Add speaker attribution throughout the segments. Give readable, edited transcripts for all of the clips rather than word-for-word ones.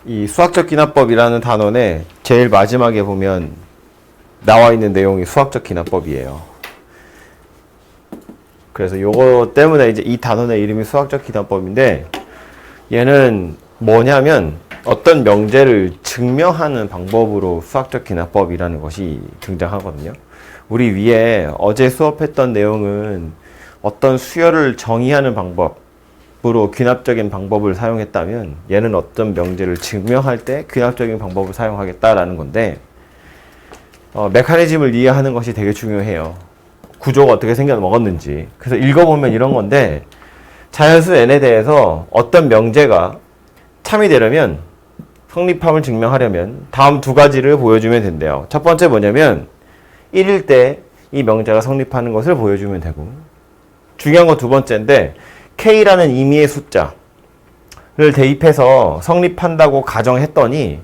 Speaker 1: 이 수학적 기납법이라는 단원에 제일 마지막에 보면 나와 있는 내용이 수학적 기납법이에요. 그래서 요거 때문에 이제 이 단원의 이름이 수학적 기납법인데, 얘는 뭐냐면 어떤 명제를 증명하는 방법으로 수학적 기납법이라는 것이 등장하거든요. 우리 위에 어제 수업했던 내용은 어떤 수열을 정의하는 방법으로 귀납적인 방법을 사용했다면, 얘는 어떤 명제를 증명할 때 귀납적인 방법을 사용하겠다라는 건데, 메커니즘을 이해하는 것이 되게 중요해요. 구조가 어떻게 생겨 먹었는지. 그래서 읽어보면 이런 건데, 자연수 n에 대해서 어떤 명제가 참이 되려면, 성립함을 증명하려면 다음 두 가지를 보여주면 된대요. 첫 번째 뭐냐면 1일 때 이 명제가 성립하는 것을 보여주면 되고, 중요한 건 두 번째인데, K라는 임의의 숫자를 대입해서 성립한다고 가정했더니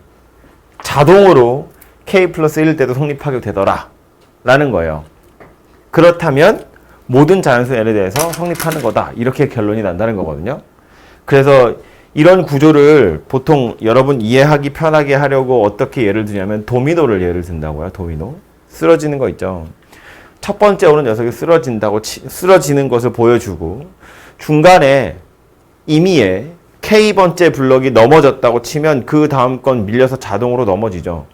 Speaker 1: 자동으로 K 플러스 1일 때도 성립하게 되더라 라는 거예요. 그렇다면 모든 자연수 n에 대해서 성립하는 거다, 이렇게 결론이 난다는 거거든요. 그래서 이런 구조를 보통 여러분 이해하기 편하게 하려고 어떻게 예를 드냐면 도미노를 예를 든다고요. 도미노. 쓰러지는 거 있죠. 첫 번째 오는 녀석이 쓰러지는 것을 보여주고, 중간에 임의에 K번째 블럭이 넘어졌다고 치면 그 다음 건 밀려서 자동으로 넘어지죠.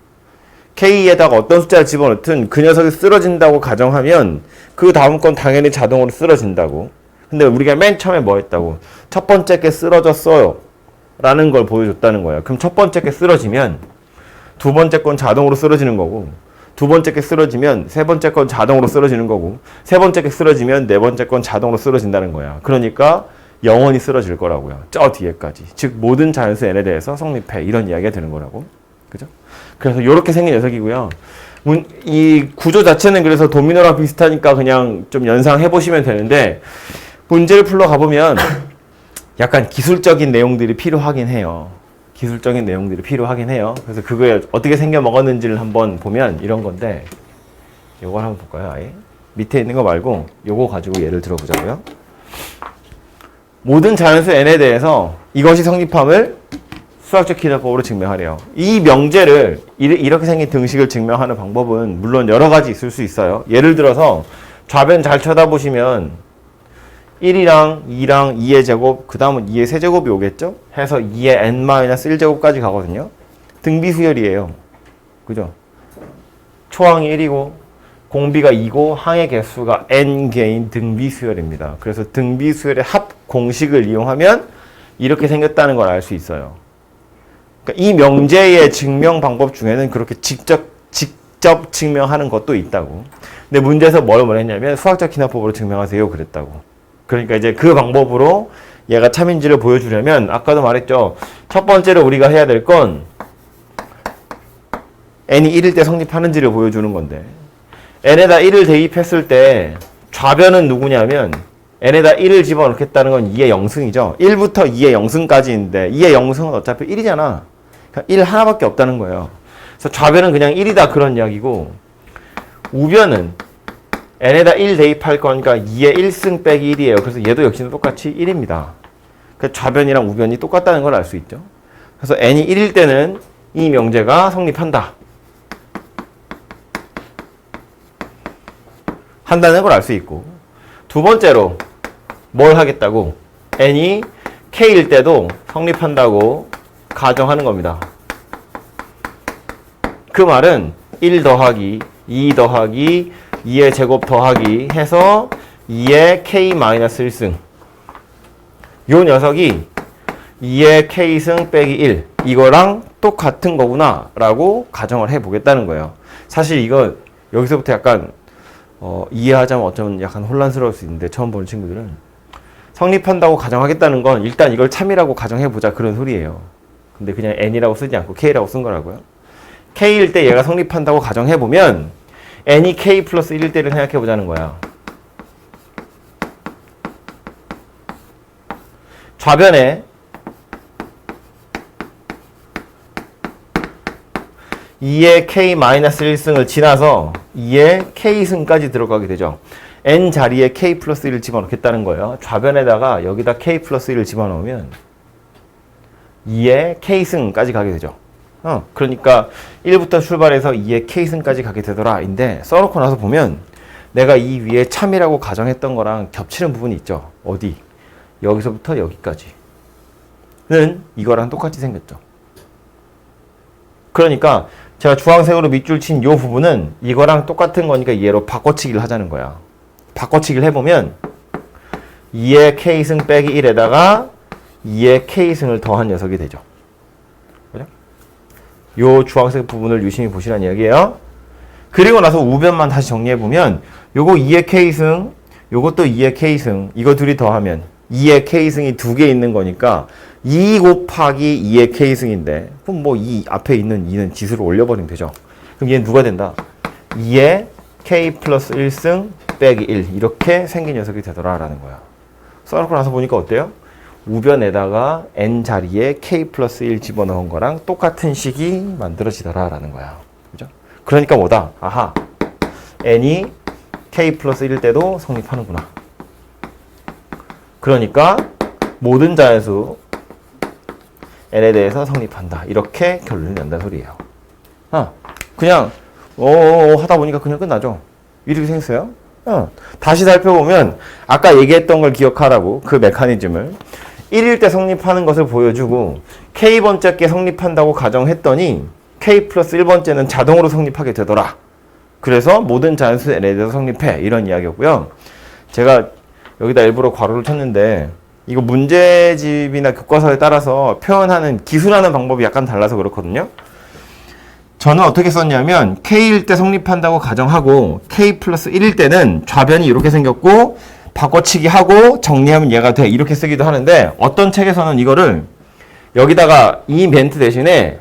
Speaker 1: K에다가 어떤 숫자를 집어넣든 그 녀석이 쓰러진다고 가정하면 그 다음 건 당연히 자동으로 쓰러진다고. 근데 우리가 맨 처음에 뭐 했다고? 첫 번째 게 쓰러졌어요 라는 걸 보여줬다는 거예요. 그럼 첫 번째 게 쓰러지면 두 번째 건 자동으로 쓰러지는 거고, 두 번째 게 쓰러지면 세 번째 건 자동으로 쓰러지는 거고, 세 번째 게 쓰러지면 네 번째 건 자동으로 쓰러진다는 거야. 그러니까 영원히 쓰러질 거라고요. 저 뒤에까지. 즉 모든 자연수 n에 대해서 성립해, 이런 이야기가 되는 거라고. 그죠? 그래서 이렇게 생긴 녀석이고요. 이 구조 자체는 그래서 도미노랑 비슷하니까 그냥 좀 연상해 보시면 되는데, 문제를 풀러 가보면 약간 기술적인 내용들이 필요하긴 해요. 기술적인 내용들이 필요하긴 해요. 그래서 그거에 어떻게 생겨 먹었는지를 한번 보면 이런 건데, 요걸 한번 볼까요? 아예 밑에 있는 거 말고 요거 가지고 예를 들어보자고요. 모든 자연수 n에 대해서 이것이 성립함을 수학적 기납법으로 증명하래요. 이 명제를, 이렇게 생긴 등식을 증명하는 방법은 물론 여러 가지 있을 수 있어요. 예를 들어서 좌변 잘 쳐다보시면 1이랑 2랑 2의 제곱, 그 다음은 2의 세제곱이 오겠죠? 해서 2의 n-1제곱까지 가거든요. 등비수열이에요. 그죠? 초항이 1이고 공비가 2고 항의 개수가 n개인 등비수열입니다. 그래서 등비수열의 합 공식을 이용하면 이렇게 생겼다는 걸 알 수 있어요. 그러니까 이 명제의 증명 방법 중에는 그렇게 직접 증명하는 것도 있다고. 근데 문제에서 뭘 했냐면 수학적 기납법으로 증명하세요 그랬다고. 그러니까 이제 그 방법으로 얘가 참인지를 보여주려면, 아까도 말했죠. 첫 번째로 우리가 해야 될 건 n이 1일 때 성립하는지를 보여주는 건데, n에다 1을 대입했을 때 좌변은 누구냐면 n에다 1을 집어넣겠다는 건 2의 영승이죠. 1부터 2의 영승까지인데 2의 영승은 어차피 1이잖아. 그러니까 1 하나밖에 없다는 거예요. 그래서 좌변은 그냥 1이다 그런 이야기고, 우변은 n에다 1 대입할 거니까 2의 1승 빼기 1이에요. 그래서 얘도 역시나 똑같이 1입니다. 그래서 좌변이랑 우변이 똑같다는 걸 알 수 있죠. 그래서 n이 1일 때는 이 명제가 성립한다 한다는 걸 알 수 있고, 두 번째로 뭘 하겠다고? n이 k일 때도 성립한다고 가정하는 겁니다. 그 말은 1 더하기 2 더하기 2의 제곱 더하기 해서 2의 k-1승, 요 녀석이 2의 k승 빼기 1, 이거랑 똑같은 거구나 라고 가정을 해보겠다는 거예요. 사실 이거 여기서부터 약간 이해하자면 어쩌면 약간 혼란스러울 수 있는데, 처음 보는 친구들은 성립한다고 가정하겠다는 건 일단 이걸 참이라고 가정해보자 그런 소리예요. 근데 그냥 n이라고 쓰지 않고 k라고 쓴 거라고요. k일 때 얘가 성립한다고 가정해보면 n이 k 플러스 1일 때를 생각해보자는 거야. 좌변에 2의 k-1승을 지나서 2의 k승까지 들어가게 되죠. n 자리에 k 플러스 1을 집어넣겠다는 거예요. 좌변에다가 여기다 k 플러스 1을 집어넣으면 2의 k승까지 가게 되죠. 그러니까 1부터 출발해서 2의 k승까지 가게 되더라 인데 써놓고 나서 보면 내가 이 위에 참이라고 가정했던 거랑 겹치는 부분이 있죠. 어디? 여기서부터 여기까지는 이거랑 똑같이 생겼죠. 그러니까 제가 주황색으로 밑줄 친 이 부분은 이거랑 똑같은 거니까 얘로 바꿔치기를 하자는 거야. 바꿔치기를 해보면 2의 k승 빼기 1에다가 2의 k승을 더한 녀석이 되죠. 그죠? 요 주황색 부분을 유심히 보시라는 이야기예요. 그리고 나서 우변만 다시 정리해보면 요거 2의 k승, 요것도 2의 k승, 이거 둘이 더하면 2의 k승이 두 개 있는 거니까 2 곱하기 2의 k승인데 그럼 뭐 이 앞에 있는 2는 지수를 올려버리면 되죠. 그럼 얘는 누가 된다? 2의 k 플러스 1승 빼기 1 이렇게 생긴 녀석이 되더라 라는 거야. 써놓고 나서 보니까 어때요? 우변에다가 n 자리에 k 플러스 1 집어넣은 거랑 똑같은 식이 만들어지더라 라는 거야. 그죠? 그러니까 뭐다? 아하, n이 k 플러스 1일 때도 성립하는구나. 그러니까 모든 자연수 n에 대해서 성립한다. 이렇게 결론이 난다는 소리예요. 그냥 하다 보니까 그냥 끝나죠. 이렇게 생겼어요. 다시 살펴보면 아까 얘기했던 걸 기억하라고 그 메커니즘을 1일 때 성립하는 것을 보여주고 k번째 게 성립한다고 가정했더니 k 플러스 1번째는 자동으로 성립하게 되더라. 그래서 모든 자연수 n에 대해서 성립해. 이런 이야기였고요. 제가 여기다 일부러 괄호를 쳤는데 이거 문제집이나 교과서에 따라서 표현하는 기술하는 방법이 약간 달라서 그렇거든요. 저는 어떻게 썼냐면 k일 때 성립한다고 가정하고 k 플러스 1일 때는 좌변이 이렇게 생겼고 바꿔치기 하고 정리하면 얘가 돼. 이렇게 쓰기도 하는데 어떤 책에서는 이거를 여기다가 이 멘트 대신에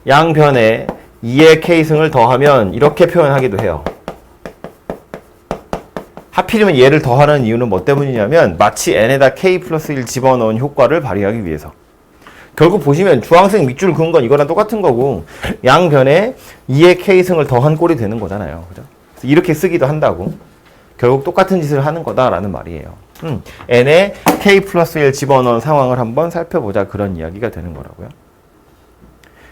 Speaker 1: 양변에 2의 k승을 더하면 이렇게 표현하기도 해요. 하필이면 얘를 더하는 이유는 뭐 때문이냐면 마치 n에다 k 플러스 1 집어넣은 효과를 발휘하기 위해서. 결국 보시면 주황색 밑줄 그은 건 이거랑 똑같은 거고 양변에 2의 k승을 더한 꼴이 되는 거잖아요. 그죠? 이렇게 쓰기도 한다고. 결국 똑같은 짓을 하는 거다라는 말이에요. n에 k 플러스 1 집어넣은 상황을 한번 살펴보자. 그런 이야기가 되는 거라고요.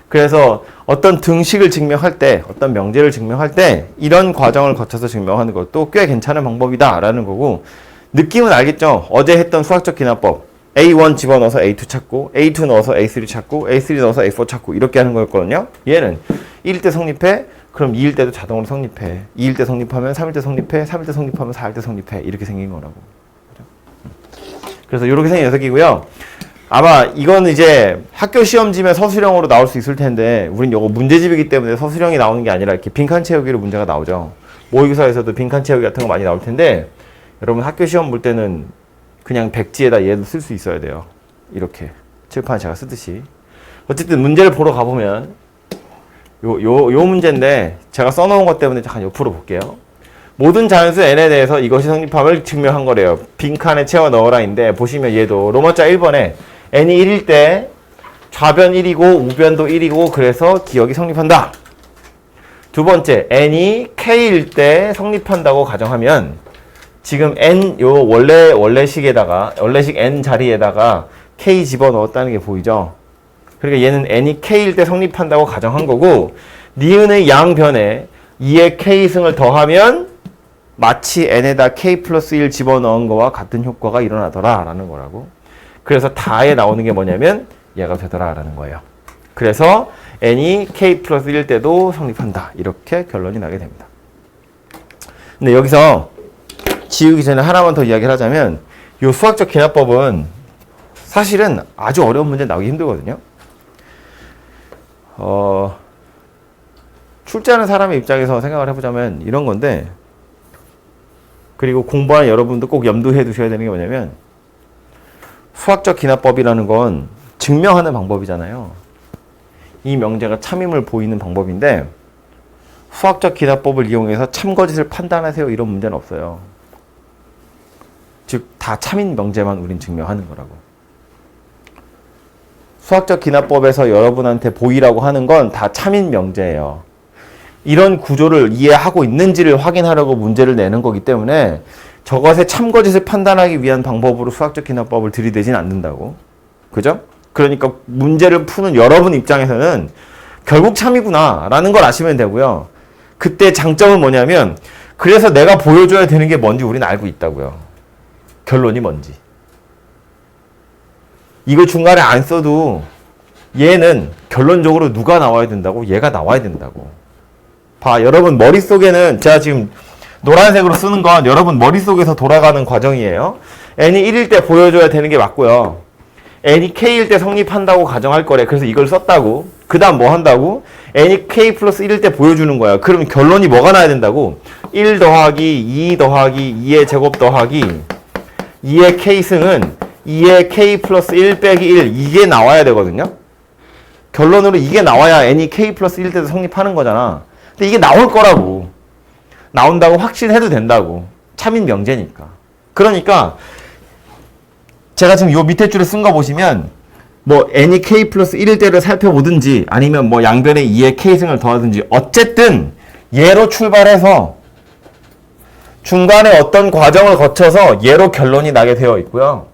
Speaker 1: 그래서 어떤 등식을 증명할 때, 어떤 명제를 증명할 때 이런 과정을 거쳐서 증명하는 것도 꽤 괜찮은 방법이다라는 거고 느낌은 알겠죠? 어제 했던 수학적 기납법 A1 집어넣어서 A2 찾고 A2 넣어서 A3 찾고 A3 넣어서 A4 찾고 이렇게 하는 거였거든요. 얘는 1일 때 성립해? 그럼 2일 때도 자동으로 성립해. 2일 때 성립하면 3일 때 성립해. 3일 때 성립하면 4일 때 성립해. 이렇게 생긴 거라고. 그래서 이렇게 생긴 녀석이고요. 아마 이건 이제 학교 시험지면 서술형으로 나올 수 있을 텐데 우린 이거 문제집이기 때문에 서술형이 나오는 게 아니라 이렇게 빈칸 채우기로 문제가 나오죠. 모의고사에서도 빈칸 채우기 같은 거 많이 나올 텐데 여러분 학교 시험 볼 때는 그냥 백지에다 얘도 쓸 수 있어야 돼요. 이렇게 칠판에 제가 쓰듯이. 어쨌든 문제를 보러 가보면 요 문제인데 제가 써놓은 것 때문에 잠깐 옆으로 볼게요. 모든 자연수 n에 대해서 이것이 성립함을 증명한 거래요. 빈칸에 채워 넣어라인데 보시면 얘도 로마자 1번에 n이 1일 때 좌변 1이고 우변도 1이고 그래서 기억이 성립한다. 두 번째 n이 k일 때 성립한다고 가정하면 지금 n 요 원래식 n 자리에다가 k 집어넣었다는 게 보이죠. 그러니까 얘는 n이 k일 때 성립한다고 가정한 거고 니은의 양변에 2의 k승을 더하면 마치 n에다 k 플러스 1 집어넣은 거와 같은 효과가 일어나더라 라는 거라고. 그래서 다에 나오는 게 뭐냐면 얘가 되더라 라는 거예요. 그래서 n이 k 플러스 1일 때도 성립한다. 이렇게 결론이 나게 됩니다. 근데 여기서 지우기 전에 하나만 더 이야기를 하자면 이 수학적 기납법은 사실은 아주 어려운 문제 나오기 힘들거든요. 출제하는 사람의 입장에서 생각을 해보자면 이런 건데 그리고 공부하는 여러분도 꼭 염두해 두셔야 되는 게 뭐냐면 수학적 기납법이라는 건 증명하는 방법이잖아요. 이 명제가 참임을 보이는 방법인데 수학적 기납법을 이용해서 참거짓을 판단하세요 이런 문제는 없어요. 즉 다 참인 명제만 우린 증명하는 거라고. 수학적 기납법에서 여러분한테 보이라고 하는 건 다 참인 명제예요. 이런 구조를 이해하고 있는지를 확인하려고 문제를 내는 거기 때문에 저것의 참거짓을 판단하기 위한 방법으로 수학적 기납법을 들이대진 않는다고. 그죠? 그러니까 문제를 푸는 여러분 입장에서는 결국 참이구나 라는 걸 아시면 되고요. 그때 장점은 뭐냐면 그래서 내가 보여줘야 되는 게 뭔지 우리는 알고 있다고요. 결론이 뭔지. 이걸 중간에 안 써도 얘는 결론적으로 누가 나와야 된다고? 얘가 나와야 된다고. 봐, 여러분 머릿속에는 제가 지금 노란색으로 쓰는 건 여러분 머릿속에서 돌아가는 과정이에요. n이 1일 때 보여줘야 되는 게 맞고요. n이 k일 때 성립한다고 가정할 거래. 그래서 이걸 썼다고. 그 다음 뭐 한다고? n이 k 플러스 1일 때 보여주는 거야. 그러면 결론이 뭐가 나야 된다고? 1 더하기 2 더하기 2의 제곱 더하기 2의 k승은 2의 k 플러스 1 빼기 1 이게 나와야 되거든요. 결론으로 이게 나와야 n이 k 플러스 1 때도 성립하는 거잖아. 근데 이게 나올 거라고. 나온다고 확신해도 된다고. 참인 명제니까. 그러니까 제가 지금 요 밑에 줄에 쓴 거 보시면 뭐 n이 k 플러스 1일 때를 살펴보든지 아니면 뭐 양변에 2의 k승을 더하든지 어쨌든 얘로 출발해서 중간에 어떤 과정을 거쳐서 얘로 결론이 나게 되어 있고요.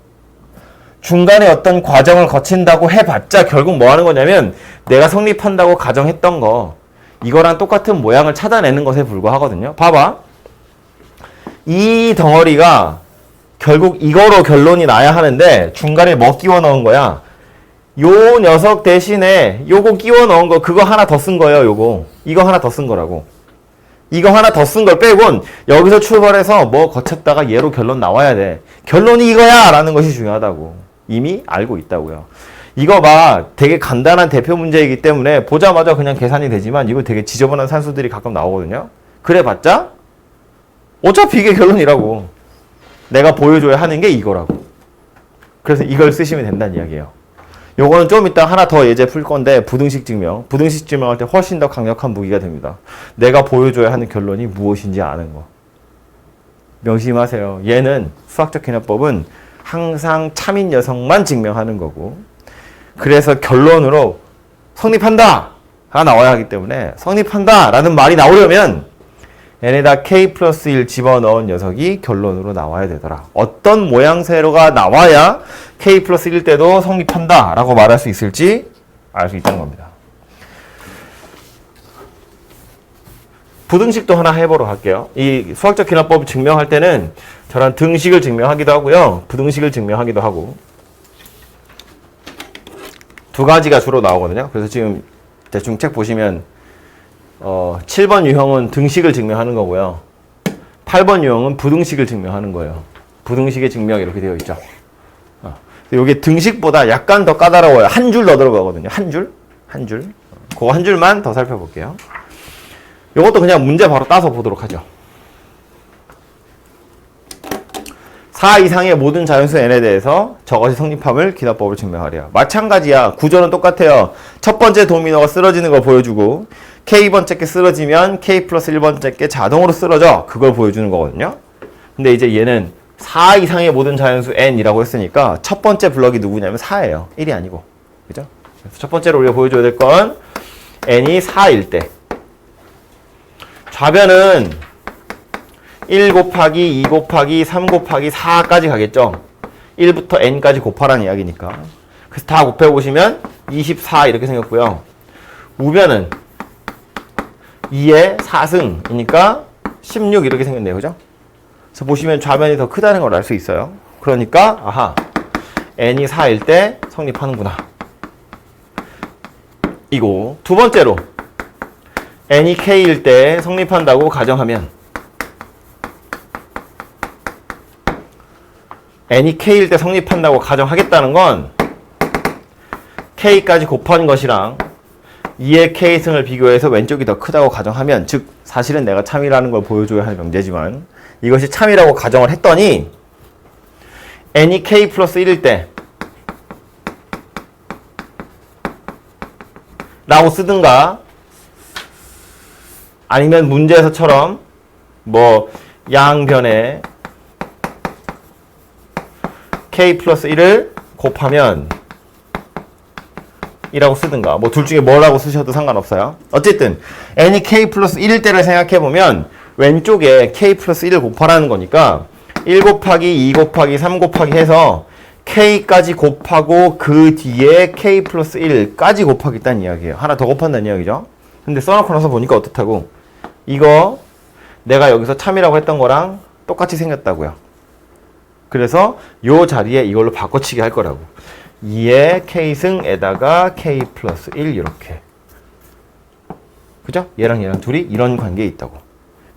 Speaker 1: 중간에 어떤 과정을 거친다고 해봤자 결국 뭐 하는 거냐면 내가 성립한다고 가정했던 거 이거랑 똑같은 모양을 찾아내는 것에 불과하거든요. 봐봐. 이 덩어리가 결국 이거로 결론이 나야 하는데 중간에 뭐 끼워 넣은 거야? 요 녀석 대신에 요거 끼워 넣은 거 그거 하나 더 쓴 거예요. 요거. 이거 하나 더 쓴 거라고. 이거 하나 더 쓴 걸 빼곤 여기서 출발해서 뭐 거쳤다가 얘로 결론 나와야 돼. 결론이 이거야! 라는 것이 중요하다고. 이미 알고 있다고요. 이거 봐. 되게 간단한 대표 문제이기 때문에 보자마자 그냥 계산이 되지만 이거 되게 지저분한 산수들이 가끔 나오거든요. 그래봤자 어차피 이게 결론이라고. 내가 보여줘야 하는 게 이거라고. 그래서 이걸 쓰시면 된다는 이야기예요. 요거는 좀 이따 하나 더 예제 풀 건데 부등식 증명. 부등식 증명할 때 훨씬 더 강력한 무기가 됩니다. 내가 보여줘야 하는 결론이 무엇인지 아는 거. 명심하세요. 얘는 수학적 개념법은 항상 참인 녀석만 증명하는 거고 그래서 결론으로 성립한다! 가 나와야 하기 때문에 성립한다! 라는 말이 나오려면 n에다 k 플러스 1 집어넣은 녀석이 결론으로 나와야 되더라. 어떤 모양새로가 나와야 k 플러스 1 때도 성립한다 라고 말할 수 있을지 알 수 있다는 겁니다. 부등식도 하나 해보러 갈게요. 이 수학적 기납법을 증명할 때는 저런 등식을 증명하기도 하고요. 부등식을 증명하기도 하고 두 가지가 주로 나오거든요. 그래서 지금 대충 책 보시면 7번 유형은 등식을 증명하는 거고요. 8번 유형은 부등식을 증명하는 거예요. 부등식의 증명이 이렇게 되어 있죠. 이게 등식보다 약간 더 까다로워요. 한 줄 더 들어가거든요. 한 줄. 그거 한 줄만 더 살펴볼게요. 이것도 그냥 문제 바로 따서 보도록 하죠. 4 이상의 모든 자연수 n에 대해서 저것이 성립함을 기납법을 증명하래요. 마찬가지야. 구조는 똑같아요. 첫 번째 도미노가 쓰러지는 걸 보여주고 k번째 게 쓰러지면 k 플러스 1번째 게 자동으로 쓰러져. 그걸 보여주는 거거든요. 근데 이제 얘는 4 이상의 모든 자연수 n이라고 했으니까 첫 번째 블럭이 누구냐면 4예요. 1이 아니고. 그죠? 그래서 첫 번째로 우리가 보여줘야 될 건 n이 4일 때 좌변은 1 곱하기 2 곱하기 3 곱하기 4까지 가겠죠. 1부터 n까지 곱하라는 이야기니까. 그래서 다 곱해보시면 24 이렇게 생겼고요. 우변은 2의 4승이니까 16 이렇게 생겼네요. 그죠? 그래서 보시면 좌변이 더 크다는 걸 알 수 있어요. 그러니까 아하 n이 4일 때 성립하는구나. 이거 두 번째로 n이 k일 때 성립한다고 가정하면 n이 k일 때 성립한다고 가정하겠다는 건 k까지 곱한 것이랑 2의 k승을 비교해서 왼쪽이 더 크다고 가정하면 즉 사실은 내가 참이라는 걸 보여줘야 할 명제지만 이것이 참이라고 가정을 했더니 n이 k 플러스 1일 때 라고 쓰든가 아니면 문제에서처럼 뭐 양변에 k 플러스 1을 곱하면 이라고 쓰든가 뭐 둘 중에 뭐라고 쓰셔도 상관없어요. 어쨌든 n이 k 플러스 1일 때를 생각해보면 왼쪽에 k 플러스 1을 곱하라는 거니까 1 곱하기 2 곱하기 3 곱하기 해서 K까지 곱하고 그 뒤에 K 플러스 1까지 곱하겠다는 이야기예요. 하나 더 곱한다는 이야기죠. 근데 써놓고 나서 보니까 어떻다고? 이거 내가 여기서 참이라고 했던 거랑 똑같이 생겼다고요. 그래서 요 자리에 이걸로 바꿔치기 할 거라고. 2의 K승에다가 K 플러스 1 이렇게. 그죠? 얘랑 얘랑 둘이 이런 관계에 있다고.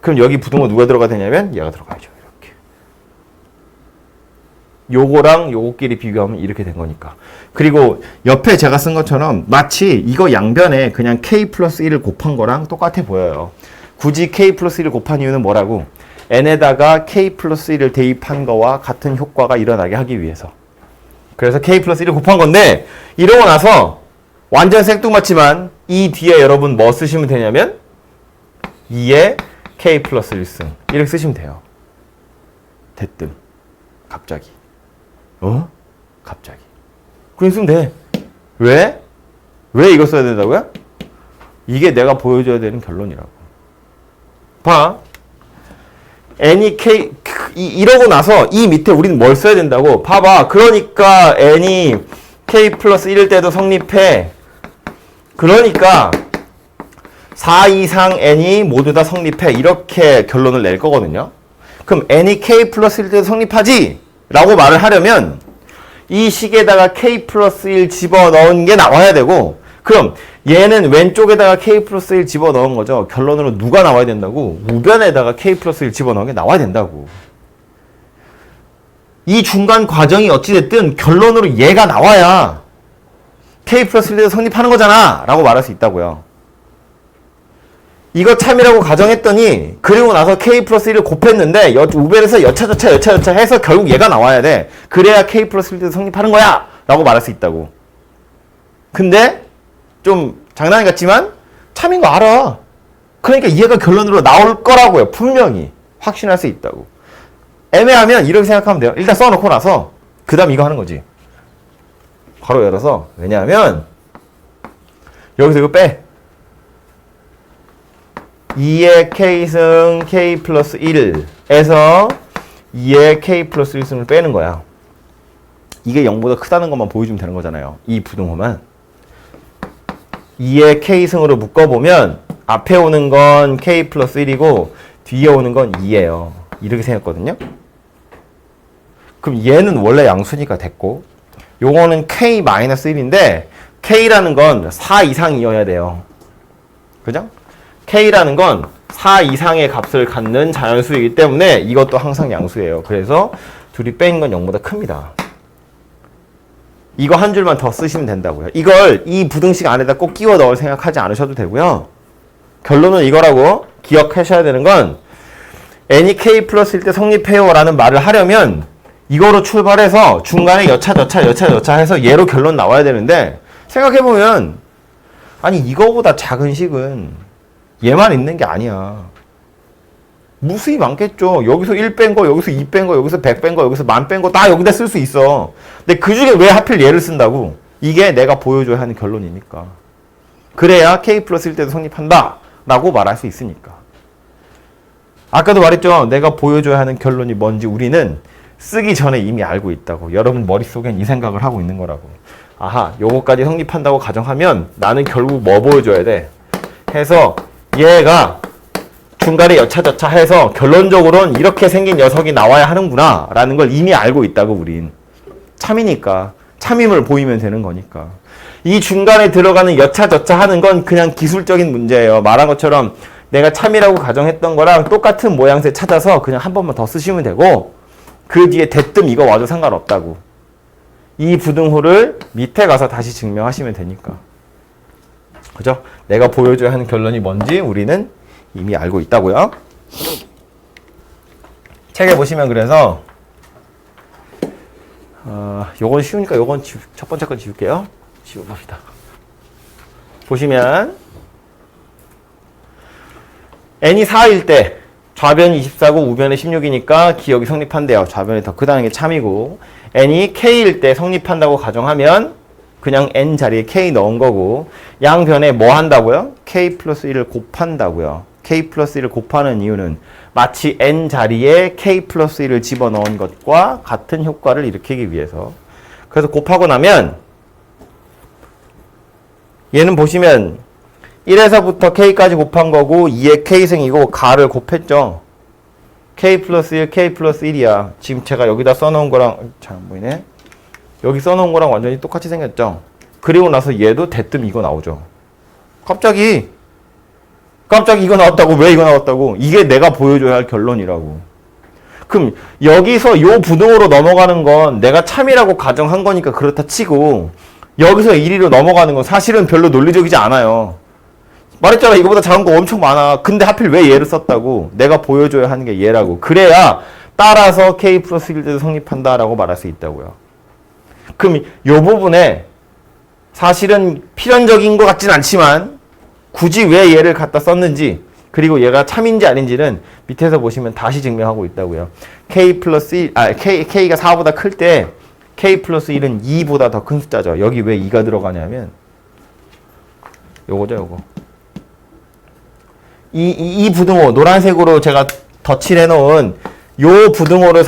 Speaker 1: 그럼 여기 부등호 누가 들어가야 되냐면 얘가 들어가야죠. 이렇게. 요거랑 요거끼리 비교하면 이렇게 된 거니까. 그리고 옆에 제가 쓴 것처럼 마치 이거 양변에 그냥 K 플러스 1을 곱한 거랑 똑같아 보여요. 굳이 K 플러스 1을 곱한 이유는 뭐라고? n에다가 K 플러스 1을 대입한 거와 같은 효과가 일어나게 하기 위해서. 그래서 K 플러스 1을 곱한 건데 이러고 나서 완전 생뚱맞지만 이 뒤에 여러분 뭐 쓰시면 되냐면 2의 K 플러스 1승 이렇게 쓰시면 돼요. 대뜸 갑자기 갑자기 그냥 쓰면 돼. 왜? 왜 이거 써야 된다고요? 이게 내가 보여줘야 되는 결론이라고. 봐. n이 k 이러고 나서 이 밑에 우리는 뭘 써야 된다고? 봐봐. 그러니까 n이 k 플러스 1일 때도 성립해. 그러니까 4 이상 n이 모두 다 성립해. 이렇게 결론을 낼 거거든요. 그럼 n이 k 플러스 1일 때도 성립하지? 라고 말을 하려면 이 식에다가 k 플러스 1 집어넣은 게 나와야 되고, 그럼 얘는 왼쪽에다가 k 플러스 1 집어넣은 거죠. 결론으로 누가 나와야 된다고? 우변에다가 k 플러스 1 집어넣은 게 나와야 된다고. 이 중간 과정이 어찌됐든 결론으로 얘가 나와야 k 플러스 1에서 성립하는 거잖아 라고 말할 수 있다고요. 이거 참이라고 가정했더니 그리고 나서 k 플러스 1을 곱했는데 우변에서 여차저차 해서 결국 얘가 나와야 돼. 그래야 k 플러스 1에서 성립하는 거야 라고 말할 수 있다고. 근데 좀 장난 같지만 참인 거 알아. 그러니까 얘가 결론으로 나올 거라고요. 분명히 확신할 수 있다고. 애매하면 이렇게 생각하면 돼요. 일단 써놓고 나서 그 다음 이거 하는 거지. 바로 열어서. 왜냐하면 여기서 이거 빼. 2의 K승 K 플러스 1에서 2의 K 플러스 1승을 빼는 거야. 이게 0보다 크다는 것만 보여주면 되는 거잖아요. 이 부등호만. 2의 K승으로 묶어보면 앞에 오는 건 K 플러스 1이고 뒤에 오는 건 2예요. 이렇게 생겼거든요. 그럼 얘는 원래 양수니까 됐고, 요거는 K 마이너스 1인데 K라는 건 4 이상이어야 돼요. 그죠? K라는 건 4 이상의 값을 갖는 자연수이기 때문에 이것도 항상 양수예요. 그래서 둘이 뺀 건 0보다 크입니다. 이거 한 줄만 더 쓰시면 된다고요. 이걸 이 부등식 안에다 꼭 끼워 넣을 생각하지 않으셔도 되고요. 결론은 이거라고 기억하셔야 되는 건 n이 k 플러스일 때 성립해요 라는 말을 하려면 이거로 출발해서 중간에 여차저차 해서 얘로 결론 나와야 되는데, 생각해보면 아니 이거보다 작은 식은 얘만 있는 게 아니야. 무수히 많겠죠. 여기서 1 뺀 거, 여기서 2 뺀 거, 여기서 100 뺀 거, 여기서 1000 뺀 거 다 여기다 쓸 수 있어. 근데 그 중에 왜 하필 얘를 쓴다고? 이게 내가 보여줘야 하는 결론이니까. 그래야 k 플러스일 때도 성립한다 라고 말할 수 있으니까. 아까도 말했죠. 내가 보여줘야 하는 결론이 뭔지 우리는 쓰기 전에 이미 알고 있다고. 여러분 머릿속엔 이 생각을 하고 있는 거라고. 아하, 요거까지 성립한다고 가정하면 나는 결국 뭐 보여줘야 돼? 해서 얘가 중간에 여차저차 해서 결론적으로는 이렇게 생긴 녀석이 나와야 하는구나 라는 걸 이미 알고 있다고. 우린 참이니까 참임을 보이면 되는 거니까. 이 중간에 들어가는 여차저차 하는 건 그냥 기술적인 문제예요. 말한 것처럼 내가 참이라고 가정했던 거랑 똑같은 모양새 찾아서 그냥 한 번만 더 쓰시면 되고, 그 뒤에 대뜸 이거 와도 상관없다고. 이 부등호를 밑에 가서 다시 증명하시면 되니까. 그죠? 내가 보여줘야 하는 결론이 뭔지 우리는 이미 알고 있다고요. 책에 보시면 그래서 요건 쉬우니까 요건 첫 번째 건 지울게요. 지워봅시다. 보시면 n이 4일 때 좌변이 24고 우변이 16이니까 기억이 성립한대요. 좌변이 더 크다는 게 참이고, n이 k일 때 성립한다고 가정하면 그냥 n 자리에 k 넣은 거고, 양변에 뭐 한다고요? k 플러스 1을 곱한다고요. k 플러스 1을 곱하는 이유는 마치 n 자리에 k 플러스 1을 집어넣은 것과 같은 효과를 일으키기 위해서. 그래서 곱하고 나면 얘는 보시면 1에서부터 k까지 곱한 거고 2에 k승이고 가를 곱했죠. k 플러스 1, k 플러스 1이야. 지금 제가 여기다 써놓은 거랑 잘 안 보이네. 여기 써놓은 거랑 완전히 똑같이 생겼죠. 그리고 나서 얘도 대뜸 이거 나오죠. 갑자기 이거 나왔다고. 왜 이거 나왔다고? 이게 내가 보여줘야 할 결론이라고. 그럼 여기서 요 부등호로 넘어가는 건 내가 참이라고 가정한 거니까 그렇다 치고 여기서 1위로 넘어가는 건 사실은 별로 논리적이지 않아요. 말했잖아. 이거보다 작은 거 엄청 많아. 근데 하필 왜 얘를 썼다고? 내가 보여줘야 하는 게 얘라고. 그래야 따라서 k 플러스 1대도 성립한다라고 말할 수 있다고요. 그럼 요 부분에 사실은 필연적인 것 같진 않지만 굳이 왜 얘를 갖다 썼는지 그리고 얘가 참인지 아닌지는 밑에서 보시면 다시 증명하고 있다고요. k 플러스 1, k가 4보다 클 때 k 플러스 1은 2보다 더 큰 숫자죠. 여기 왜 2가 들어가냐면 요거죠, 요거. 이 부등호, 노란색으로 제가 덧칠해 놓은 요 부등호가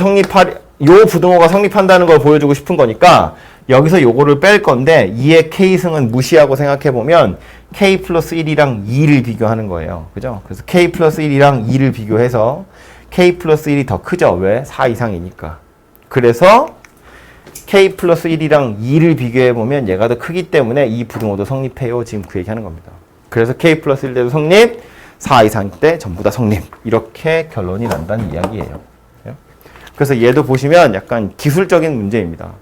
Speaker 1: 성립한다는 걸 보여주고 싶은 거니까 여기서 요거를 뺄 건데 2의 k승은 무시하고 생각해 보면 k 플러스 1이랑 2를 비교하는 거예요. 그죠? 그래서 k 플러스 1이랑 2를 비교해서 k 플러스 1이 더 크죠? 왜? 4 이상이니까. 그래서 k 플러스 1이랑 2를 비교해 보면 얘가 더 크기 때문에 이 부등호도 성립해요. 지금 그 얘기하는 겁니다. 그래서 k 플러스 1대도 성립, 4 이상 때 전부 다 성립. 이렇게 결론이 난다는 이야기예요. 그래서 얘도 보시면 약간 기술적인 문제입니다.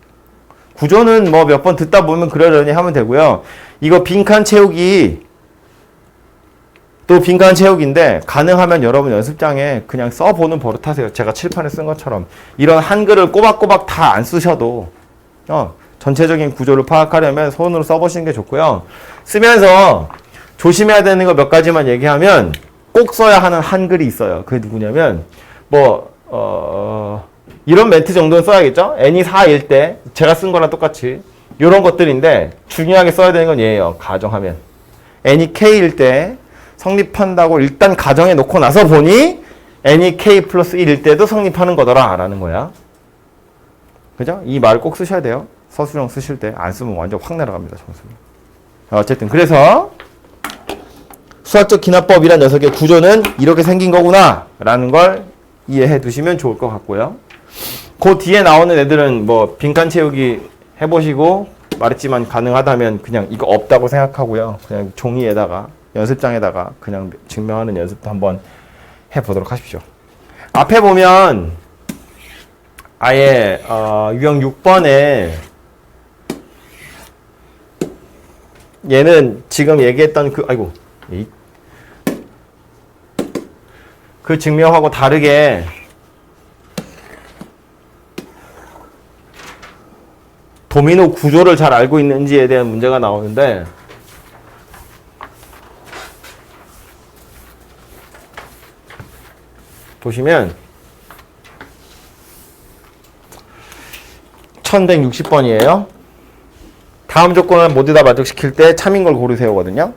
Speaker 1: 구조는 뭐 몇 번 듣다 보면 그러려니 하면 되고요. 이거 빈칸 채우기 또 빈칸 채우기인데 가능하면 여러분 연습장에 그냥 써보는 버릇하세요. 제가 칠판에 쓴 것처럼 이런 한글을 꼬박꼬박 다 안 쓰셔도 전체적인 구조를 파악하려면 손으로 써보시는 게 좋고요. 쓰면서 조심해야 되는 거 몇 가지만 얘기하면 꼭 써야 하는 한글이 있어요. 그게 누구냐면 이런 멘트 정도는 써야겠죠? n이 4일 때 제가 쓴 거랑 똑같이 이런 것들인데 중요하게 써야 되는 건 얘예요. 가정하면 n이 k일 때 성립한다고 일단 가정해 놓고 나서 보니 n이 k 플러스 1일 때도 성립하는 거더라 라는 거야. 그죠? 이 말 꼭 쓰셔야 돼요. 서술형 쓰실 때 안 쓰면 완전 확 내려갑니다. 점수. 어쨌든 그래서 수학적 기납법이란 녀석의 구조는 이렇게 생긴 거구나 라는 걸 이해해 두시면 좋을 것 같고요. 그 뒤에 나오는 애들은 뭐 빈칸 채우기 해보시고 말했지만 가능하다면 그냥 이거 없다고 생각하고요. 그냥 종이에다가 연습장에다가 그냥 증명하는 연습도 한번 해보도록 하십시오. 앞에 보면 아예 유형 6번에 얘는 지금 얘기했던 그 증명하고 다르게 도미노 구조를 잘 알고 있는지에 대한 문제가 나오는데 보시면 1160번이에요. 다음 조건을 모두 다 만족시킬 때 참인 걸 고르세요거든요.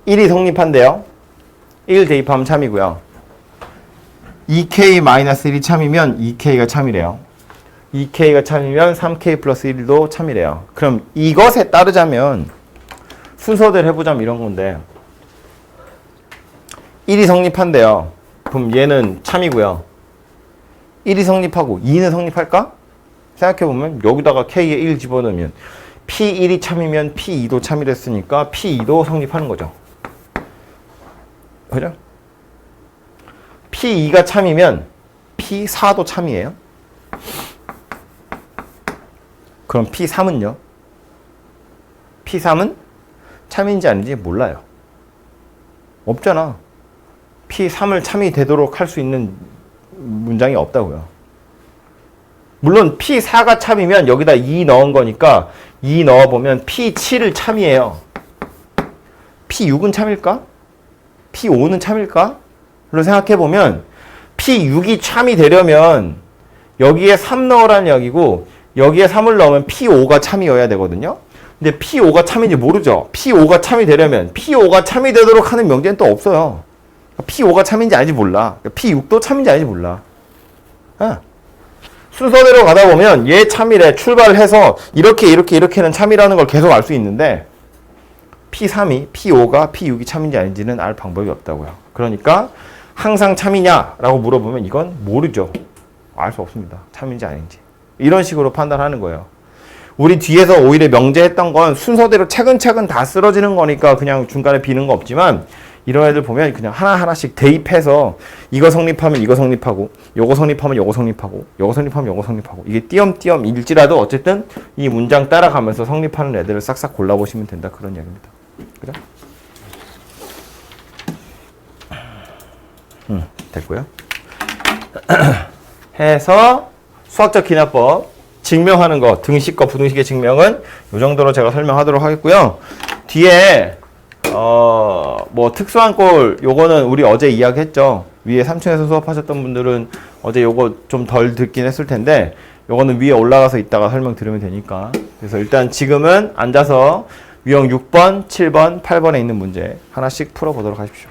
Speaker 1: 1이 성립한대요. 1 대입하면 참이고요. 2k-1이 참이면 2k가 참이래요. 2k가 참이면 3k 플러스 1도 참이래요. 그럼 이것에 따르자면 순서대로 해보자면 이런 건데 1이 성립한대요. 그럼 얘는 참이고요. 1이 성립하고 2는 성립할까? 생각해보면 여기다가 k에 1 집어넣으면 p1이 참이면 p2도 참이랬으니까 p2도 성립하는 거죠. 그죠? p2가 참이면 p4도 참이에요. 그럼 p3은요? p3은 참인지 아닌지 몰라요. 없잖아. p3을 참이 되도록 할 수 있는 문장이 없다고요. 물론 p4가 참이면 여기다 2 넣은 거니까 2 넣어보면 p7을 참이에요. p6은 참일까? p5는 참일까? 로 생각해보면 p6이 참이 되려면 여기에 3 넣으라는 이야기고 여기에 3을 넣으면 p5가 참이어야 되거든요. 근데 p5가 참인지 모르죠. p5가 참이 되려면 p5가 참이 되도록 하는 명제는 또 없어요. P5가 참인지 아닌지 몰라. P6도 참인지 아닌지 몰라. 순서대로 가다 보면 얘 참이래 출발을 해서 이렇게는 참이라는 걸 계속 알 수 있는데 P3이 P5가 P6이 참인지 아닌지는 알 방법이 없다고요. 그러니까 항상 참이냐라고 물어보면 이건 모르죠. 알 수 없습니다. 참인지 아닌지. 이런 식으로 판단하는 거예요. 우리 뒤에서 오히려 명제했던 건 순서대로 차근차근 다 쓰러지는 거니까 그냥 중간에 비는 거 없지만 이런 애들 보면 그냥 하나하나씩 대입해서 이거 성립하면 이거 성립하고 요거 성립하면 요거 성립하고 요거 성립하면 요거 성립하고 이게 띄엄띄엄 일지라도 어쨌든 이 문장 따라가면서 성립하는 애들을 싹싹 골라보시면 된다. 그런 이야기입니다. 그래? 됐고요. 해서 수학적 기납법 증명하는 거 등식과 부등식의 증명은 이 정도로 제가 설명하도록 하겠고요. 뒤에 뭐 특수한 꼴 요거는 우리 어제 이야기했죠. 위에 3층에서 수업하셨던 분들은 어제 요거 좀 덜 듣긴 했을 텐데 요거는 위에 올라가서 이따가 설명 들으면 되니까. 그래서 일단 지금은 앉아서 유형 6번, 7번, 8번에 있는 문제 하나씩 풀어보도록 하십시오.